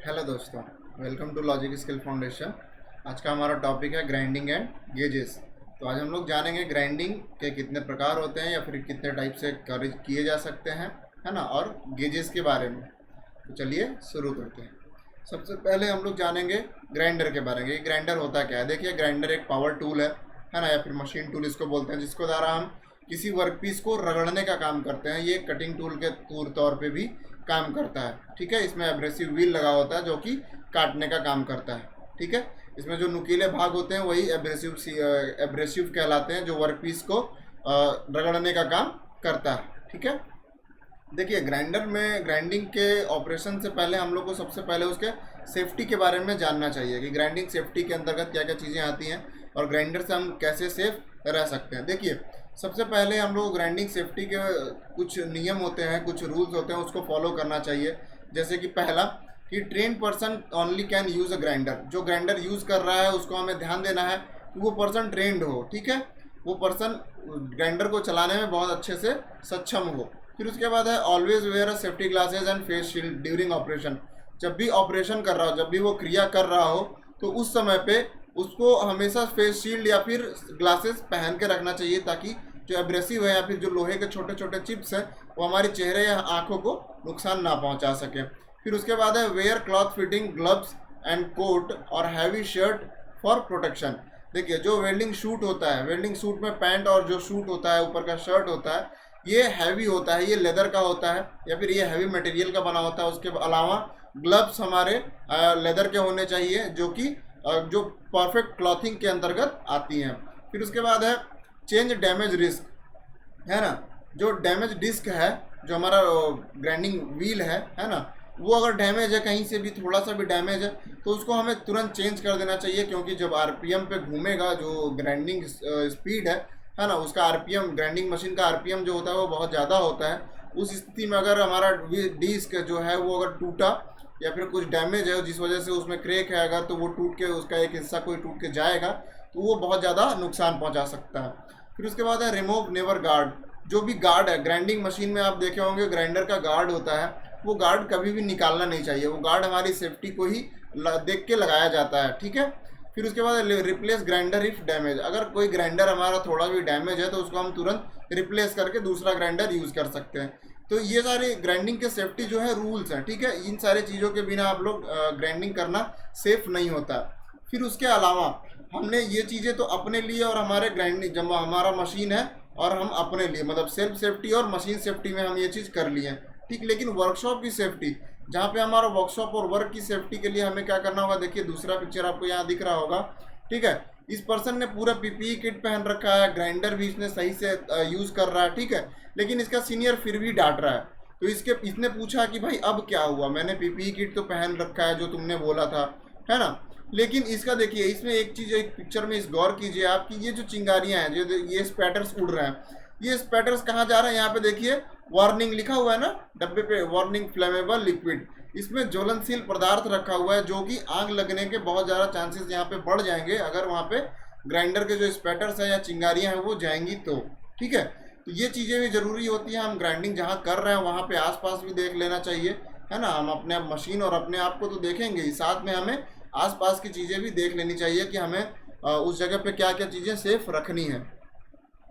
Hello दोस्तों, welcome to logic skill foundation. आज का हमारा टॉपिक है ग्राइंडिंग एंड गेजेस। तो आज हम लोग जानेंगे ग्राइंडिंग के कितने प्रकार होते हैं या फिर कितने टाइप से किए जा सकते हैं, है ना, और गेजेस के बारे में। तो चलिए शुरू करते हैं। सबसे पहले हम लोग जानेंगे ग्राइंडर के बारे में। ये ग्राइंडर होता क्या है। देखिए, ग्राइंडर एक पावर टूल है ना, या फिर मशीन टूल इसको बोलते हैं, जिसको द्वारा हम किसी वर्कपीस को रगड़ने का काम करते हैं। ये कटिंग टूल के तौर पे भी काम करता है। ठीक है, इसमें एब्रेसिव व्हील लगा होता है जो कि काटने का काम करता है। ठीक है, इसमें जो नुकीले भाग होते हैं वही एब्रेसिव कहलाते हैं, जो वर्कपीस को रगड़ने का काम करता है। ठीक है, देखिए, ग्राइंडर में ग्राइंडिंग के ऑपरेशन से पहले हम लोग को सबसे पहले उसके सेफ्टी के बारे में जानना चाहिए कि ग्राइंडिंग सेफ्टी के अंतर्गत क्या क्या चीज़ें आती हैं और ग्राइंडर से हम कैसे सेफ रह सकते हैं। देखिए, सबसे पहले हम लोग ग्राइंडिंग सेफ्टी के कुछ नियम होते हैं, कुछ रूल्स होते हैं, उसको फॉलो करना चाहिए। जैसे कि पहला कि train person only can use a grinder. जो ग्राइंडर यूज़ कर रहा है उसको हमें ध्यान देना है कि वो पर्सन ट्रेंड हो। ठीक है, वो पर्सन ग्राइंडर को चलाने में बहुत अच्छे से सक्षम हो। फिर उसके बाद है always wear a safety glasses and face shield during operation. जब भी ऑपरेशन कर रहा हो, जब भी वो क्रिया कर रहा हो, तो उस समय पे उसको हमेशा फेस शील्ड या फिर ग्लासेस पहन के रखना चाहिए, ताकि जो एब्रेसिव है या फिर जो लोहे के छोटे छोटे चिप्स हैं वो हमारे चेहरे या आँखों को नुकसान ना पहुँचा सके। फिर उसके बाद है wear cloth fitting gloves and coat और हैवी शर्ट फॉर प्रोटेक्शन। देखिए, जो वेल्डिंग शूट होता है, वेल्डिंग सूट में पैंट और जो शूट होता है, ऊपर का शर्ट होता है, ये हैवी होता है, ये लेदर का होता है या फिर ये हैवी मटेरियल का बना होता है। उसके अलावा ग्लव्स हमारे लेदर के होने चाहिए, जो कि जो परफेक्ट क्लॉथिंग के अंतर्गत आती हैं। फिर उसके बाद है चेंज डैमेज रिस्क, है ना। जो डैमेज डिस्क है, जो हमारा ग्राइंडिंग व्हील है ना, वो अगर डैमेज है, कहीं से भी थोड़ा सा भी डैमेज है, तो उसको हमें तुरंत चेंज कर देना चाहिए। क्योंकि जब आरपीएम पे घूमेगा, जो ग्राइंडिंग स्पीड है ना, उसका आरपीएम, ग्राइंडिंग मशीन का आरपीएम जो होता है वो बहुत ज़्यादा होता है। उस स्थिति में अगर हमारा डिस्क जो है वो अगर टूटा या फिर कुछ डैमेज है जिस वजह से उसमें क्रैक है अगर, तो वो टूट के, उसका एक हिस्सा कोई टूट के जाएगा तो वो बहुत ज़्यादा नुकसान पहुंचा सकता है। फिर उसके बाद है रिमूव नेवर गार्ड। जो भी गार्ड है ग्राइंडिंग मशीन में, आप देखे होंगे ग्राइंडर का गार्ड होता है, वो गार्ड कभी भी निकालना नहीं चाहिए। वो गार्ड हमारी सेफ्टी को ही देख के लगाया जाता है। ठीक है, फिर उसके बाद रिप्लेस ग्राइंडर इफ डैमेज। अगर कोई ग्राइंडर हमारा थोड़ा भी डैमेज है तो उसको हम तुरंत रिप्लेस करके दूसरा ग्राइंडर यूज़ कर सकते हैं। तो ये सारे ग्राइंडिंग के सेफ्टी जो है रूल्स हैं। ठीक है, इन सारे चीज़ों के बिना आप लोग ग्राइंडिंग करना सेफ नहीं होता। फिर उसके अलावा हमने ये चीज़ें तो अपने लिए और हमारे ग्राइंडिंग, जब हमारा मशीन है और हम अपने लिए, मतलब सेल्फ सेफ्टी और मशीन सेफ्टी में हम ये चीज़ कर लिए हैं। ठीक, लेकिन वर्कशॉप की सेफ्टी, जहाँ पे हमारा वर्कशॉप और वर्क की सेफ्टी के लिए हमें क्या करना होगा। देखिए, दूसरा पिक्चर आपको यहाँ दिख रहा होगा। ठीक है, इस पर्सन ने पूरा पीपीई किट पहन रखा है, ग्राइंडर भी इसने सही से यूज़ कर रहा है। ठीक है, लेकिन इसका सीनियर फिर भी डांट रहा है। तो इसने पूछा कि भाई अब क्या हुआ, मैंने पीपीई किट तो पहन रखा है जो तुमने बोला था, है ना। लेकिन इसका देखिए, इसमें एक चीज़, एक पिक्चर में इस गौर कीजिए आप कि ये जो चिंगारियाँ हैं, जो ये स्पैटर्स उड़ रहे हैं, ये स्पैटर्स कहाँ जा रहे हैं। यहाँ पे देखिए वार्निंग लिखा हुआ है ना डब्बे पे, वार्निंग फ्लेमेबल लिक्विड। इसमें ज्वलनशील पदार्थ रखा हुआ है, जो कि आग लगने के बहुत ज़्यादा चांसेस यहाँ पे बढ़ जाएंगे अगर वहाँ पे ग्राइंडर के जो स्पैटर्स हैं या चिंगारियाँ हैं वो जाएंगी तो। ठीक है, तो ये चीज़ें भी ज़रूरी होती हैं। हम ग्राइंडिंग जहाँ कर रहे हैं वहाँ पे आसपास भी देख लेना चाहिए, है ना। हम अपने मशीन और अपने आप को तो देखेंगे ही, साथ में हमें आसपास की चीज़ें भी देख लेनी चाहिए कि हमें उस जगह पे क्या क्या चीज़ें सेफ रखनी है।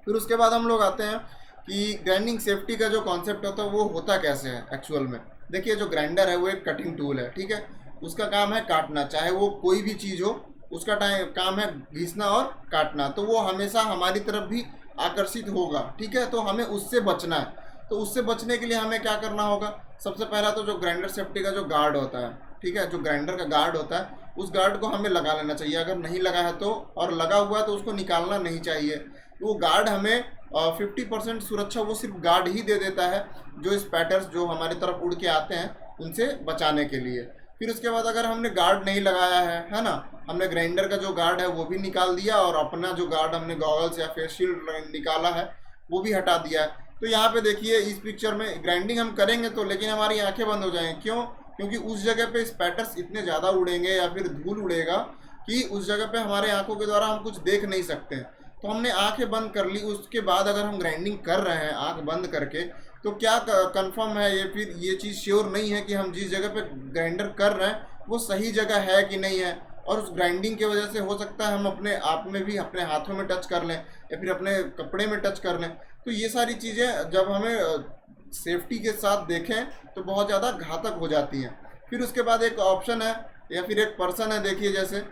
फिर उसके बाद हम लोग आते हैं कि ग्राइंडिंग सेफ्टी का जो कॉन्सेप्ट होता है वो होता कैसे है एक्चुअल में। देखिए, जो ग्राइंडर है वो एक कटिंग टूल है। ठीक है, उसका काम है काटना, चाहे वो कोई भी चीज़ हो, उसका काम है घिसना और काटना। तो वो हमेशा हमारी तरफ भी आकर्षित होगा। ठीक है, तो हमें उससे बचना है। तो उससे बचने के लिए हमें क्या करना होगा। सबसे पहला तो जो ग्राइंडर सेफ्टी का जो गार्ड होता है, ठीक है, जो ग्राइंडर का गार्ड होता है, उस गार्ड को हमें लगा लेना चाहिए। अगर नहीं लगा है तो, और लगा हुआ है तो उसको निकालना नहीं चाहिए। तो वो गार्ड हमें 50% सुरक्षा वो सिर्फ गार्ड ही दे देता है, जो स्पैटर्स जो हमारी तरफ उड़ के आते हैं उनसे बचाने के लिए। फिर उसके बाद अगर हमने गार्ड नहीं लगाया है ना, हमने ग्राइंडर का जो गार्ड है वो भी निकाल दिया और अपना जो गार्ड हमने गॉगल्स या फेस शील्ड निकाला है वो भी हटा दिया है। तो यहाँ पे देखिए, इस पिक्चर में ग्राइंडिंग हम करेंगे तो, लेकिन हमारी आंखें बंद हो जाएंगी। क्यों? क्योंकि उस जगह पे स्पैटर्स इतने ज़्यादा उड़ेंगे या फिर धूल उड़ेगा कि उस जगह पे हमारे आंखों के द्वारा हम कुछ देख नहीं सकते। तो हमने आंखें बंद कर ली, उसके बाद अगर हम ग्राइंडिंग कर रहे हैं आंख बंद करके, तो क्या कंफर्म है ये, फिर ये चीज़ श्योर नहीं है कि हम जिस जगह पे ग्राइंडर कर रहे हैं वो सही जगह है कि नहीं है, और उस ग्राइंडिंग की वजह से हो सकता है हम अपने आप में भी अपने हाथों में टच कर लें या फिर अपने कपड़े में टच कर लें। तो ये सारी चीज़ें जब हमें सेफ्टी के साथ देखें तो बहुत ज़्यादा घातक हो जाती हैं। फिर उसके बाद एक ऑप्शन है या फिर एक पर्सन है, देखिए जैसे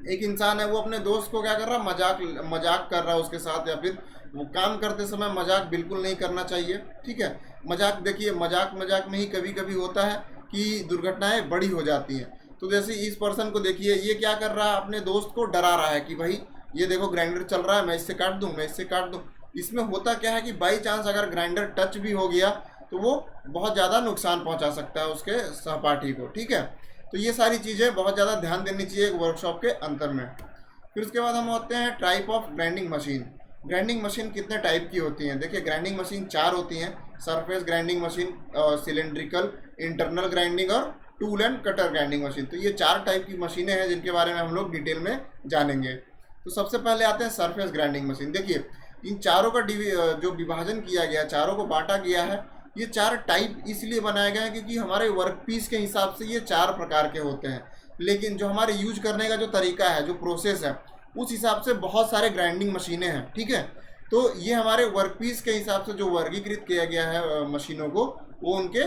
एक इंसान है, वो अपने दोस्त को क्या कर रहा है, मजाक मजाक कर रहा है उसके साथ, या फिर वो काम करते समय मजाक बिल्कुल नहीं करना चाहिए। ठीक है, मजाक देखिए मजाक मजाक में ही कभी कभी होता है कि दुर्घटनाएं बड़ी हो जाती हैं। तो जैसे इस पर्सन को देखिए, ये क्या कर रहा है, अपने दोस्त को डरा रहा है कि भाई ये देखो ग्राइंडर चल रहा है, मैं इससे काट दूँ, मैं इससे काट दूँ। इसमें होता क्या है कि बाई चांस अगर ग्राइंडर टच भी हो गया तो वो बहुत ज़्यादा नुकसान पहुंचा सकता है उसके सहपाठी को। ठीक है, तो ये सारी चीज़ें बहुत ज़्यादा ध्यान देनी चाहिए एक वर्कशॉप के अंतर में। फिर उसके बाद हम आते हैं type of grinding machine. Grinding machine कितने टाइप की होती हैं? देखिए ग्राइंडिंग मशीन 4 होती हैं, surface grinding machine, cylindrical, internal grinding और tool and cutter grinding machine. तो ये 4 टाइप की मशीनें हैं जिनके बारे में हम लोग डिटेल में जानेंगे। तो सबसे पहले आते हैं सरफेस ग्राइंडिंग मशीन। देखिए इन चारों का जो विभाजन किया गया, चारों को बांटा गया है, ये 4 टाइप इसलिए बनाए गए हैं क्योंकि हमारे वर्क पीस के हिसाब से ये 4 प्रकार के होते हैं, लेकिन जो हमारे यूज करने का जो तरीका है, जो प्रोसेस है, उस हिसाब से बहुत सारे ग्राइंडिंग मशीनें हैं। ठीक है, तो ये हमारे वर्क पीस के हिसाब से जो वर्गीकृत किया गया है मशीनों को, वो उनके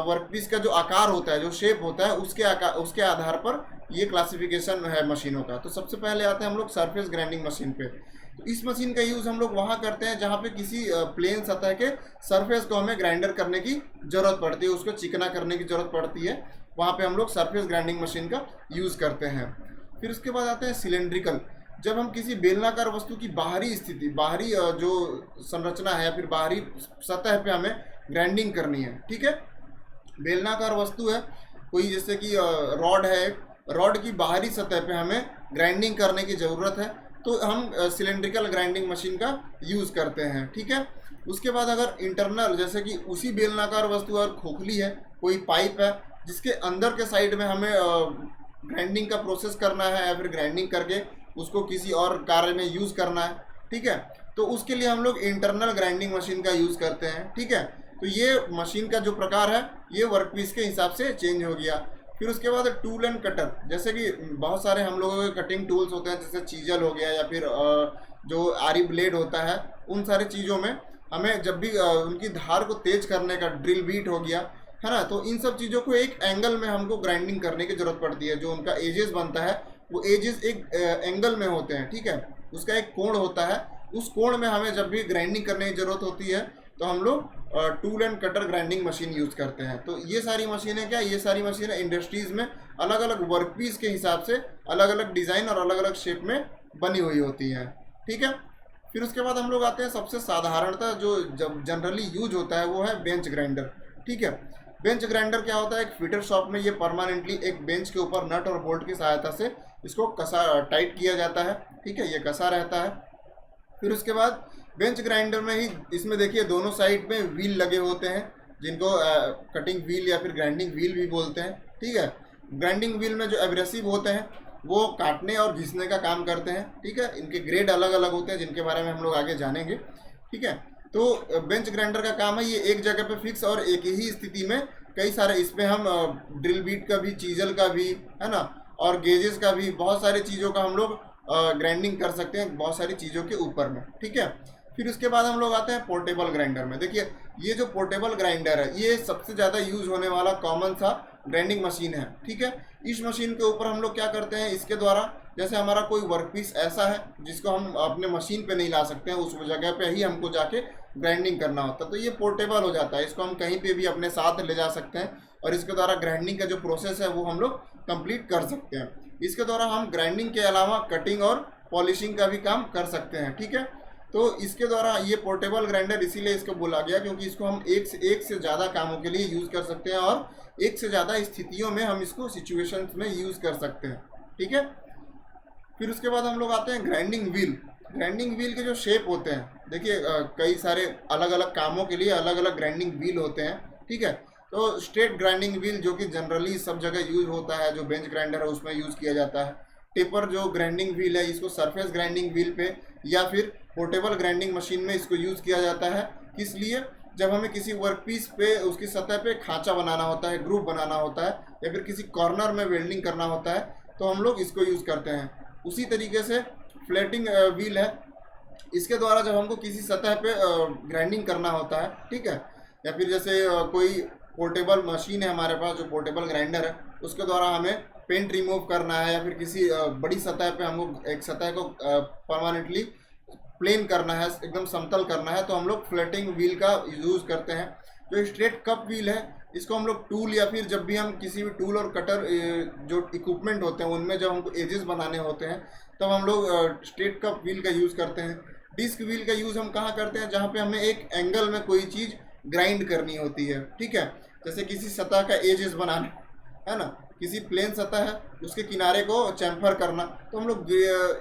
वर्क पीस का जो आकार होता है, जो शेप होता है, उसके आधार पर ये क्लासिफिकेशन है मशीनों का। तो सबसे पहले आते हैं हम लोग सरफेस ग्राइंडिंग मशीन पे। तो इस मशीन का यूज़ हम लोग वहाँ करते हैं जहाँ पे किसी प्लेन सतह के सरफेस को हमें ग्राइंडर करने की ज़रूरत पड़ती है, उसको चिकना करने की ज़रूरत पड़ती है, वहाँ पे हम लोग सरफेस ग्राइंडिंग मशीन का यूज़ करते हैं। फिर उसके बाद आते हैं सिलेंड्रिकल। जब हम किसी बेलनाकार वस्तु की बाहरी स्थिति, बाहरी जो संरचना है या फिर बाहरी सतह पे हमें ग्राइंडिंग करनी है। ठीक है, बेलनाकार वस्तु है कोई, जैसे कि रॉड है, रॉड की बाहरी सतह पे हमें ग्राइंडिंग करने की ज़रूरत है, तो हम सिलेंड्रिकल ग्राइंडिंग मशीन का यूज़ करते हैं। ठीक है, उसके बाद अगर इंटरनल, जैसे कि उसी बेलनाकार वस्तु और खोखली है, कोई पाइप है जिसके अंदर के साइड में हमें ग्राइंडिंग का प्रोसेस करना है या फिर ग्राइंडिंग करके उसको किसी और कार्य में यूज़ करना है। ठीक है, तो उसके लिए हम लोग इंटरनल ग्राइंडिंग मशीन का यूज़ करते हैं। ठीक है, तो ये मशीन का जो प्रकार है ये वर्कपीस के हिसाब से चेंज हो गया। फिर उसके बाद टूल एंड कटर, जैसे कि बहुत सारे हम लोगों के कटिंग टूल्स होते हैं, जैसे चीजल हो गया या फिर जो आरी ब्लेड होता है, उन सारे चीज़ों में हमें जब भी उनकी धार को तेज करने का, ड्रिल बीट हो गया है ना, तो इन सब चीज़ों को एक एंगल में हमको ग्राइंडिंग करने की ज़रूरत पड़ती है। जो उनका एजेस बनता है वो एजेस एक एंगल में होते हैं। ठीक है, उसका एक कोण होता है, उस कोण में हमें जब भी ग्राइंडिंग करने की ज़रूरत होती है तो हम लोग tool and cutter grinding machine use करते हैं। तो ये सारी मशीनें क्या, ये सारी मशीनें इंडस्ट्रीज़ में अलग अलग वर्कपीस के हिसाब से अलग अलग डिज़ाइन और अलग अलग शेप में बनी हुई होती हैं। ठीक है, फिर उसके बाद हम लोग आते हैं सबसे साधारणतः जो जब जनरली यूज होता है वो है बेंच ग्राइंडर। ठीक है, बेंच ग्राइंडर क्या होता है, एक फिटर शॉप में ये परमानेंटली एक बेंच के ऊपर नट और बोल्ट की सहायता से इसको कसा टाइट किया जाता है। ठीक है, ये कसा रहता है। फिर उसके बाद बेंच ग्राइंडर में ही इसमें देखिए दोनों साइड में व्हील लगे होते हैं, जिनको कटिंग व्हील या फिर ग्राइंडिंग व्हील भी बोलते हैं। ठीक है, ग्राइंडिंग व्हील में जो एब्रेसिव होते हैं वो काटने और घिसने का काम करते हैं। ठीक है, इनके ग्रेड अलग अलग होते हैं जिनके बारे में हम लोग आगे जानेंगे। ठीक है, तो बेंच ग्राइंडर का काम है ये एक जगह पे फिक्स और एक ही स्थिति में कई सारे, इसमें हम ड्रिल बीट का भी, चीजल का भी, है ना, और गेजेस का भी, बहुत सारी चीज़ों का हम लोग ग्राइंडिंग कर सकते हैं बहुत सारी चीज़ों के ऊपर में। ठीक है, फिर उसके बाद हम लोग आते हैं पोर्टेबल ग्राइंडर में। देखिए ये जो पोर्टेबल ग्राइंडर है ये सबसे ज़्यादा यूज होने वाला कॉमन सा ग्राइंडिंग मशीन है। ठीक है, इस मशीन के ऊपर हम लोग क्या करते हैं, इसके द्वारा जैसे हमारा कोई वर्कपीस ऐसा है जिसको हम अपने मशीन पे नहीं ला सकते हैं, उस जगह पे ही हमको जाके ग्राइंडिंग करना होता है, तो ये पोर्टेबल हो जाता है। इसको हम कहीं पे भी अपने साथ ले जा सकते हैं और इसके द्वारा ग्राइंडिंग का जो प्रोसेस है वो हम लोग कंप्लीट कर सकते हैं। इसके द्वारा हम ग्राइंडिंग के अलावा कटिंग और पॉलिशिंग का भी काम कर सकते हैं। ठीक है, तो इसके द्वारा ये पोर्टेबल ग्राइंडर इसीलिए इसको बोला गया क्योंकि इसको हम एक से ज़्यादा कामों के लिए यूज़ कर सकते हैं और एक से ज़्यादा स्थितियों में हम इसको सिचुएशंस में यूज़ कर सकते हैं। ठीक है, फिर उसके बाद हम लोग आते हैं ग्राइंडिंग व्हील। ग्राइंडिंग व्हील के जो शेप होते हैं, देखिए कई सारे अलग अलग कामों के लिए अलग अलग ग्राइंडिंग व्हील होते हैं। ठीक है, तो स्ट्रेट ग्राइंडिंग व्हील जो कि जनरली सब जगह यूज होता है, जो बेंच ग्राइंडर है उसमें यूज़ किया जाता है। टेपर जो ग्राइंडिंग व्हील है इसको सरफेस ग्राइंडिंग व्हील पे या फिर पोर्टेबल ग्राइंडिंग मशीन में इसको यूज़ किया जाता है। किस लिए, जब हमें किसी वर्कपीस पे उसकी सतह पे खांचा बनाना होता है, ग्रूव बनाना होता है, या फिर किसी कॉर्नर में वेल्डिंग करना होता है तो हम लोग इसको यूज़ करते हैं। उसी तरीके से फ्लैटिंग व्हील है, इसके द्वारा जब हमको किसी सतह पे ग्राइंडिंग करना होता है, ठीक है, या फिर जैसे कोई पोर्टेबल मशीन है हमारे पास जो पोर्टेबल ग्राइंडर है, उसके द्वारा हमें पेंट रिमूव करना है या फिर किसी बड़ी सतह पे हमको एक सतह को परमानेंटली प्लेन करना है, एकदम समतल करना है, तो हम लोग फ्लैटिंग व्हील का यूज़ करते हैं। जो स्ट्रेट कप व्हील है इसको हम लोग टूल या फिर जब भी हम किसी भी टूल और कटर जो इक्विपमेंट होते हैं उनमें जब हमको एजेस बनाने होते हैं तब हम लोग स्ट्रेट कप व्हील का यूज़ करते हैं। डिस्क व्हील का यूज़ हम कहाँ करते हैं, जहाँ पे हमें एक एंगल में कोई चीज़ ग्राइंड करनी होती है, ठीक है, जैसे किसी सतह का एजेस बनाना है ना, किसी प्लेन सतह है उसके किनारे को चैम्फर करना, तो हम लोग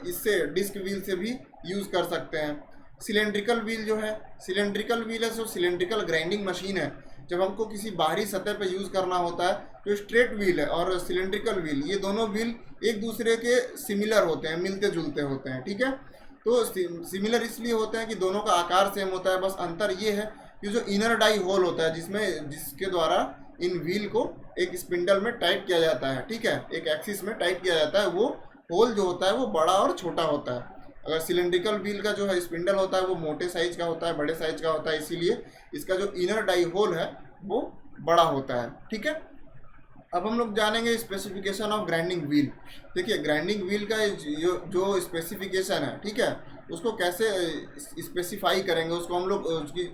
इससे डिस्क व्हील से भी यूज़ कर सकते हैं। सिलेंड्रिकल व्हील जो है, सिलेंड्रिकल व्हील है, जो सिलेंड्रिकल ग्राइंडिंग मशीन है, जब हमको किसी बाहरी सतह पे यूज़ करना होता है तो स्ट्रेट व्हील है और सिलेंड्रिकल व्हील, ये दोनों व्हील एक दूसरे के सिमिलर होते हैं, मिलते जुलते होते हैं, ठीक है। तो सिमिलर इसलिए होते हैं कि दोनों का आकार सेम होता है, बस अंतर ये है कि जो इनर डाई होल होता है जिसके द्वारा इन व्हील को एक स्पिंडल में टाइट किया जाता है, ठीक है, एक एक्सिस में टाइट किया जाता है, वो होल जो होता है वो बड़ा और छोटा होता है। अगर सिलेंड्रिकल व्हील का जो है स्पिंडल होता है वो मोटे साइज का होता है, बड़े साइज का होता है, इसीलिए इसका जो इनर डाई होल है वो बड़ा होता है, ठीक है। अब हम लोग जानेंगे स्पेसिफिकेशन ऑफ ग्राइंडिंग व्हील। देखिए ग्राइंडिंग व्हील का जो स्पेसिफिकेशन है, ठीक है, उसको कैसे स्पेसिफाई करेंगे, उसको हम लोग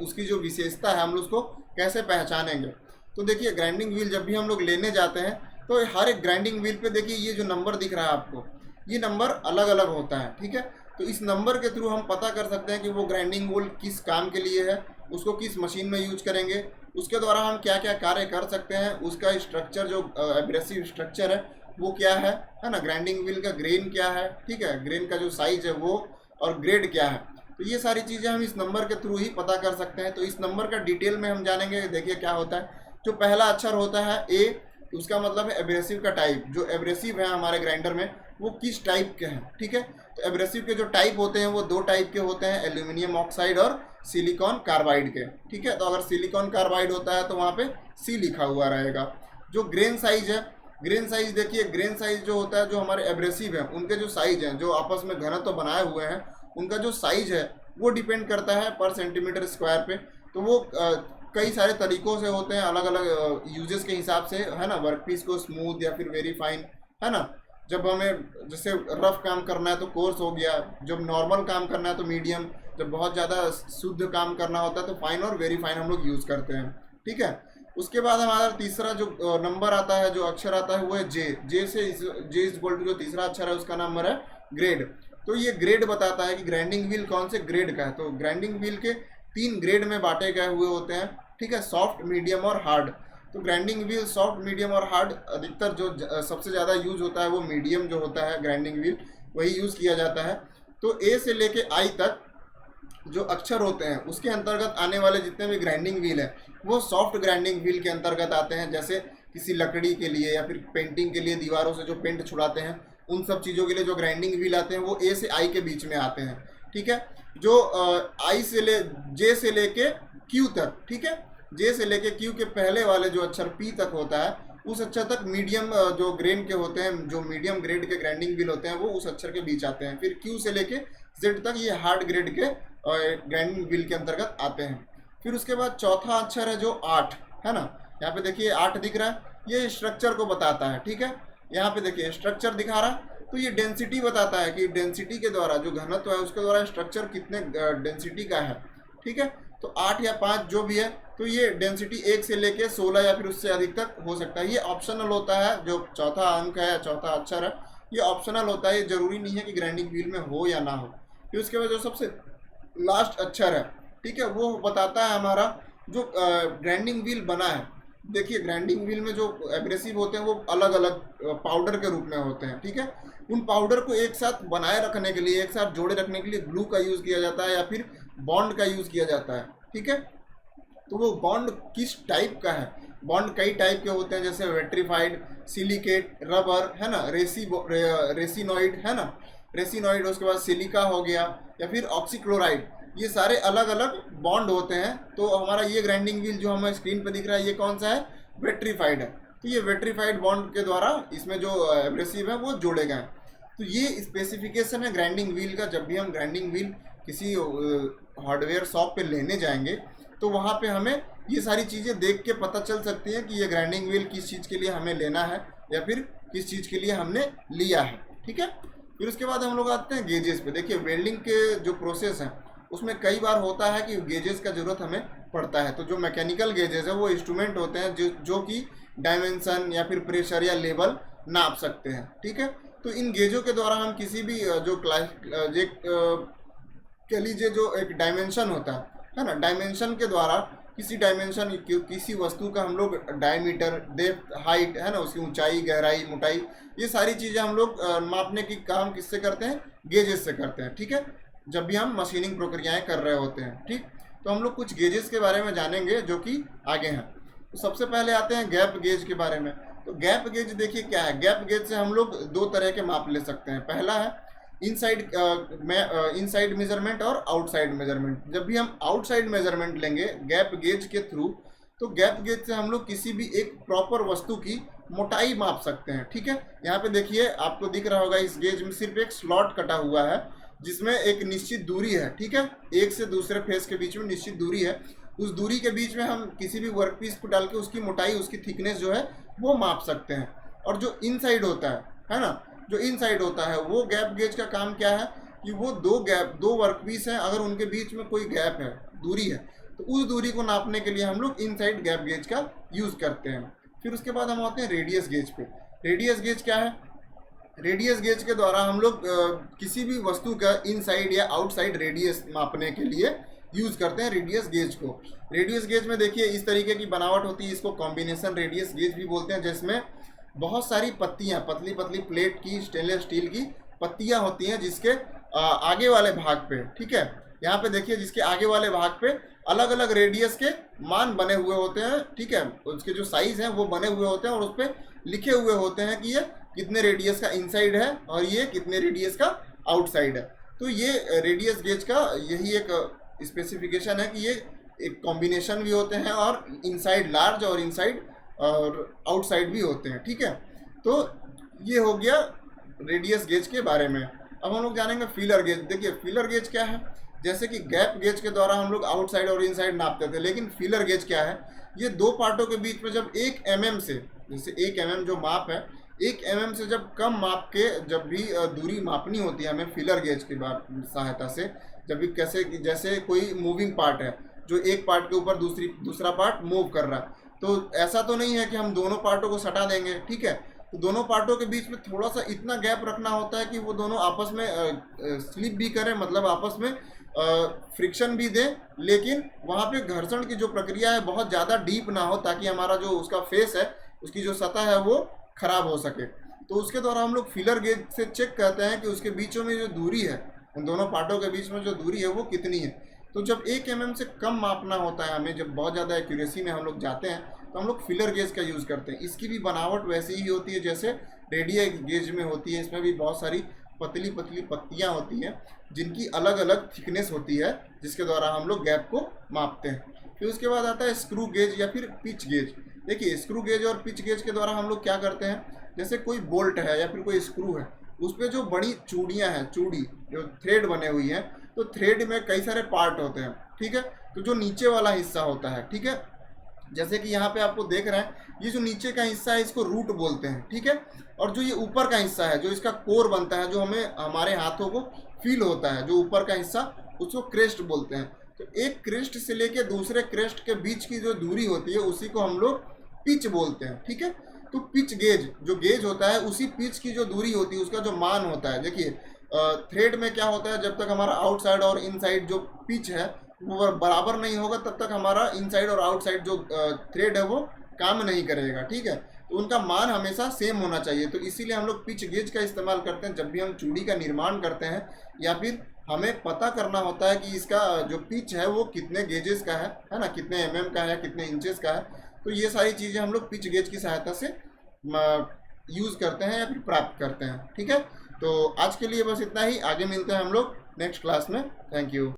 उसकी जो विशेषता है हम लोग उसको कैसे पहचानेंगे। तो देखिए ग्राइंडिंग व्हील जब भी हम लोग लेने जाते हैं तो हर एक ग्राइंडिंग व्हील पे देखिए ये जो नंबर दिख रहा है आपको, ये नंबर अलग अलग होता है, ठीक है। तो इस नंबर के थ्रू हम पता कर सकते हैं कि वो ग्राइंडिंग व्हील किस काम के लिए है, उसको किस मशीन में यूज करेंगे, उसके द्वारा हम क्या क्या कार्य कर सकते हैं, उसका स्ट्रक्चर जो एब्रेसिव स्ट्रक्चर है वो क्या है ना, ग्राइंडिंग व्हील का ग्रेन क्या है, ठीक है, ग्रेन का जो साइज है वो, और ग्रेड क्या है, तो ये सारी चीज़ें हम इस नंबर के थ्रू ही पता कर सकते हैं। तो इस नंबर का डिटेल में हम जानेंगे। देखिए क्या होता है, जो पहला अक्षर होता है ए, उसका मतलब है एब्रेसिव का टाइप, जो एब्रेसिव है हमारे ग्राइंडर में वो किस टाइप के हैं, ठीक है। तो एब्रेसिव के जो टाइप होते हैं वो दो टाइप के होते हैं, एल्यूमिनियम ऑक्साइड और सिलिकॉन कार्बाइड के, ठीक है। तो अगर सिलिकॉन कार्बाइड होता है तो वहाँ पे सी लिखा हुआ रहेगा। जो ग्रेन साइज है, ग्रेन साइज देखिए, ग्रेन साइज जो होता है, जो हमारे एब्रेसिव है उनके जो साइज हैं, जो आपस में घनत्व तो बनाए हुए हैं, उनका जो साइज है वो डिपेंड करता है पर सेंटीमीटर स्क्वायर पे। तो वो कई सारे तरीकों से होते हैं, अलग अलग यूजेस के हिसाब से, है ना। वर्कपीस को स्मूथ या फिर वेरी फाइन, है ना। जब हमें जैसे रफ काम करना है तो कोर्स हो गया, जब नॉर्मल काम करना है तो मीडियम, जब बहुत ज़्यादा शुद्ध काम करना होता है तो फाइन और वेरी फाइन हम लोग यूज़ करते हैं, ठीक है। उसके बाद हमारा तीसरा जो नंबर आता है, जो अक्षर आता है वो है जे। जे इज इक्वल टू जो तीसरा अक्षर है उसका नंबर है ग्रेड। तो ये ग्रेड बताता है कि ग्राइंडिंग व्हील कौन से ग्रेड का है। तो ग्राइंडिंग व्हील के 3 ग्रेड में बांटे गए हुए होते हैं, ठीक है, सॉफ्ट, मीडियम और हार्ड। तो ग्राइंडिंग व्हील सॉफ्ट, मीडियम और हार्ड, अधिकतर जो सबसे ज़्यादा यूज होता है वो मीडियम जो होता है ग्राइंडिंग व्हील, वही यूज़ किया जाता है। तो ए से लेके आई तक जो अक्षर होते हैं उसके अंतर्गत आने वाले जितने भी ग्राइंडिंग व्हील है वो सॉफ्ट ग्राइंडिंग व्हील के अंतर्गत आते हैं। जैसे किसी लकड़ी के लिए या फिर पेंटिंग के लिए दीवारों से जो पेंट छुड़ाते हैं, उन सब चीज़ों के लिए जो ग्राइंडिंग व्हील आते हैं वो ए से आई के बीच में आते हैं, ठीक है। जो जे से लेके क्यू तक, ठीक है, जे से लेके क्यू के पहले वाले जो अक्षर पी तक होता है उस अक्षर तक मीडियम जो ग्रेन के होते हैं, जो मीडियम ग्रेड के ग्राइंडिंग व्हील होते हैं वो उस अक्षर के बीच आते हैं। फिर क्यू से लेके जेड तक ये हार्ड ग्रेड के ग्राइंडिंग व्हील के अंतर्गत आते हैं। फिर उसके बाद चौथा अक्षर है जो 8, है ना। यहाँ पे देखिए 8 दिख रहा है, ये स्ट्रक्चर को बताता है, ठीक है। यहाँ पे देखिए स्ट्रक्चर दिखा रहा है, तो ये डेंसिटी बताता है कि डेंसिटी के द्वारा जो घनत्व है उसके द्वारा स्ट्रक्चर कितने डेंसिटी का है, ठीक है। तो 8 या 5 जो भी है, तो ये डेंसिटी 1 से लेके 16 या फिर उससे अधिक तक हो सकता है। ये ऑप्शनल होता है, जो चौथा अंक है, चौथा अक्षर है, ये ऑप्शनल होता है, ये जरूरी नहीं है कि ग्राइंडिंग व्हील में हो या ना हो। फिर उसके बाद जो सबसे लास्ट अक्षर है, ठीक है, वो बताता है हमारा जो ग्राइंडिंग व्हील बना है। देखिए ग्राइंडिंग व्हील में जो एब्रेसिव होते हैं वो अलग अलग पाउडर के रूप में होते हैं, ठीक है। उन पाउडर को एक साथ बनाए रखने के लिए, एक साथ जोड़े रखने के लिए ग्लू का यूज़ किया जाता है या फिर बॉन्ड का यूज़ किया जाता है, ठीक है। तो वो बॉन्ड किस टाइप का है, बॉन्ड कई टाइप के होते हैं, जैसे वेट्रीफाइड, सिलिकेट, रबर, है ना, रेसिनॉइड, है ना, रेसिनॉइड, उसके बाद सिलिका हो गया या फिर ऑक्सीक्लोराइड, ये सारे अलग अलग बॉन्ड होते हैं। तो हमारा ये ग्राइंडिंग व्हील जो हमें स्क्रीन पे दिख रहा है ये कौन सा है, वेट्रीफाइड है। तो ये विट्रीफाइड बॉन्ड के द्वारा इसमें जो एब्रेसिव है वो जोड़े गए। तो ये स्पेसिफिकेशन है ग्राइंडिंग व्हील का। जब भी हम ग्राइंडिंग व्हील किसी हार्डवेयर शॉप पे लेने जाएंगे तो वहाँ पे हमें ये सारी चीज़ें देख के पता चल सकती है कि ये ग्राइंडिंग व्हील किस चीज़ के लिए हमें लेना है या फिर किस चीज़ के लिए हमने लिया है। ठीक है, फिर उसके बाद हम लोग आते हैं गेजेस पे। देखिए वेल्डिंग के जो प्रोसेस हैं उसमें कई बार होता है कि गेजेस का ज़रूरत हमें पड़ता है। तो जो मैकेनिकल गेजेस है वो इंस्ट्रूमेंट होते हैं जो कि डायमेंशन या फिर प्रेशर या लेवल नाप सकते हैं। ठीक है, तो इन गेजों के द्वारा हम किसी भी जो कह लीजिए जो एक डायमेंशन होता है ना, डायमेंशन के द्वारा किसी वस्तु का हम लोग डायमीटर, डेप्थ, हाइट है ना, उसकी ऊंचाई, गहराई, मोटाई, ये सारी चीज़ें हम लोग मापने की काम किससे करते हैं? गेजेस से करते हैं। ठीक है, जब भी हम मशीनिंग प्रक्रियाएं कर रहे होते हैं। ठीक, तो हम लोग कुछ गेजेस के बारे में जानेंगे जो कि आगे हैं। तो सबसे पहले आते हैं गैप गेज के बारे में। तो गैप गेज देखिए क्या है। गैप गेज से हम लोग दो तरह के माप ले सकते हैं। पहला है इनसाइड मेजरमेंट और आउटसाइड मेजरमेंट। जब भी हम आउटसाइड मेजरमेंट लेंगे गैप गेज के थ्रू, तो गैप गेज से हम लोग किसी भी एक प्रॉपर वस्तु की मोटाई माप सकते हैं। ठीक है, यहाँ पे देखिए आपको दिख रहा होगा इस गेज में सिर्फ एक स्लॉट कटा हुआ है जिसमें एक निश्चित दूरी है। ठीक है, एक से दूसरे फेस के बीच में निश्चित दूरी है। उस दूरी के बीच में हम किसी भी वर्कपीस को डाल के उसकी मोटाई, उसकी थिकनेस जो है वो माप सकते हैं। और जो इनसाइड होता है ना, जो इनसाइड होता है वो गैप गेज का काम क्या है कि वो दो वर्कपीस हैं, अगर उनके बीच में कोई गैप है, दूरी है, तो उस दूरी को नापने के लिए हम लोग इनसाइड गैप गेज का यूज़ करते हैं। फिर उसके बाद हम आते हैं रेडियस गेज पे। रेडियस गेज क्या है? रेडियस गेज के द्वारा हम लोग किसी भी वस्तु का इनसाइड या आउटसाइड रेडियस मापने के लिए यूज़ करते हैं रेडियस गेज को। रेडियस गेज में देखिए इस तरीके की बनावट होती है, इसको कॉम्बिनेशन रेडियस गेज भी बोलते हैं, जिसमें बहुत सारी पत्तियां, पतली पतली प्लेट की, स्टेनलेस स्टील की पत्तियां होती हैं जिसके आगे वाले भाग पे, ठीक है, यहाँ पे देखिए जिसके आगे वाले भाग पे अलग अलग रेडियस के मान बने हुए होते हैं। ठीक है, उसके जो साइज हैं वो बने हुए होते हैं और उस पर लिखे हुए होते हैं कि ये कितने रेडियस का इनसाइड है और ये कितने रेडियस का आउटसाइड है। तो ये रेडियस गेज का यही एक स्पेसिफिकेशन है कि ये एक कॉम्बिनेशन भी होते हैं और इनसाइड लार्ज और इनसाइड और आउटसाइड भी होते हैं। ठीक है, तो ये हो गया रेडियस गेज के बारे में। अब हम लोग जानेंगे फीलर गेज। देखिए फीलर गेज क्या है। जैसे कि गैप गेज के द्वारा हम लोग आउटसाइड और इनसाइड नापते थे, लेकिन फीलर गेज क्या है, ये दो पार्टों के बीच में जब 1 mm से, जैसे 1 mm जो माप है, 1 mm से जब कम माप के जब भी दूरी मापनी होती है हमें फीलर गेज की सहायता से, जब भी जैसे कोई मूविंग पार्ट है जो एक पार्ट के ऊपर दूसरा पार्ट मूव कर रहा है, तो ऐसा तो नहीं है कि हम दोनों पार्टों को सटा देंगे। ठीक है, तो दोनों पार्टों के बीच में थोड़ा सा इतना गैप रखना होता है कि वो दोनों आपस में स्लिप भी करें, मतलब आपस में फ्रिक्शन भी दें, लेकिन वहाँ पे घर्षण की जो प्रक्रिया है बहुत ज़्यादा डीप ना हो, ताकि हमारा जो उसका फेस है, उसकी जो सतह है वो खराब हो सके। तो उसके द्वारा हम लोग फीलर गेज से चेक करते हैं कि उसके बीचों में जो दूरी है, उन दोनों पार्टों के बीच में जो दूरी है वो कितनी है। तो जब 1 mm से कम मापना होता है हमें, जब बहुत ज़्यादा एक्यूरेसी में हम लोग जाते हैं, तो हम लोग फीलर गेज का यूज़ करते हैं। इसकी भी बनावट वैसी ही होती है जैसे रेडियस गेज में होती है। इसमें भी बहुत सारी पतली पतली पत्तियां होती हैं जिनकी अलग अलग थिकनेस होती है, जिसके द्वारा हम लोग गैप को मापते हैं। फिर उसके बाद आता है स्क्रू गेज या फिर पिच गेज। देखिए स्क्रू गेज और पिच गेज के द्वारा हम लोग क्या करते हैं, जैसे कोई बोल्ट है या फिर कोई स्क्रू है, उस पर जो बड़ी चूड़ियाँ हैं, चूड़ी जो थ्रेड बने हुई हैं, तो थ्रेड में कई सारे पार्ट होते हैं। ठीक है, तो जो नीचे वाला हिस्सा होता है, ठीक है, जैसे कि यहाँ पे आपको देख रहे हैं, ये जो नीचे का हिस्सा है इसको रूट बोलते हैं। ठीक है, और जो ये ऊपर का हिस्सा है, जो इसका कोर बनता है, जो हमें हमारे हाथों को फील होता है, जो ऊपर का हिस्सा, उसको क्रेस्ट बोलते हैं। तो एक क्रेस्ट से लेके दूसरे क्रेस्ट के बीच की जो दूरी होती है उसी को हम लोग पिच बोलते हैं। ठीक है, तो पिच गेज जो गेज होता है, उसी पिच की जो दूरी होती है उसका जो मान होता है। देखिए थ्रेड में क्या होता है, जब तक हमारा आउटसाइड और इनसाइड जो पिच है वो बराबर नहीं होगा, तब तक हमारा इनसाइड और आउटसाइड जो थ्रेड है वो काम नहीं करेगा। ठीक है, तो उनका मान हमेशा सेम होना चाहिए। तो इसीलिए हम लोग पिच गेज का इस्तेमाल करते हैं जब भी हम चूड़ी का निर्माण करते हैं, या फिर हमें पता करना होता है कि इसका जो पिच है वो कितने गेजेस का है ना, कितने mm का है, कितने इंचेस का है। तो ये सारी चीज़ें हम लोग पिच गेज की सहायता से यूज़ करते हैं या फिर प्राप्त करते हैं। ठीक है, तो आज के लिए बस इतना ही। आगे मिलते हैं हम लोग नेक्स्ट क्लास में। Thank you.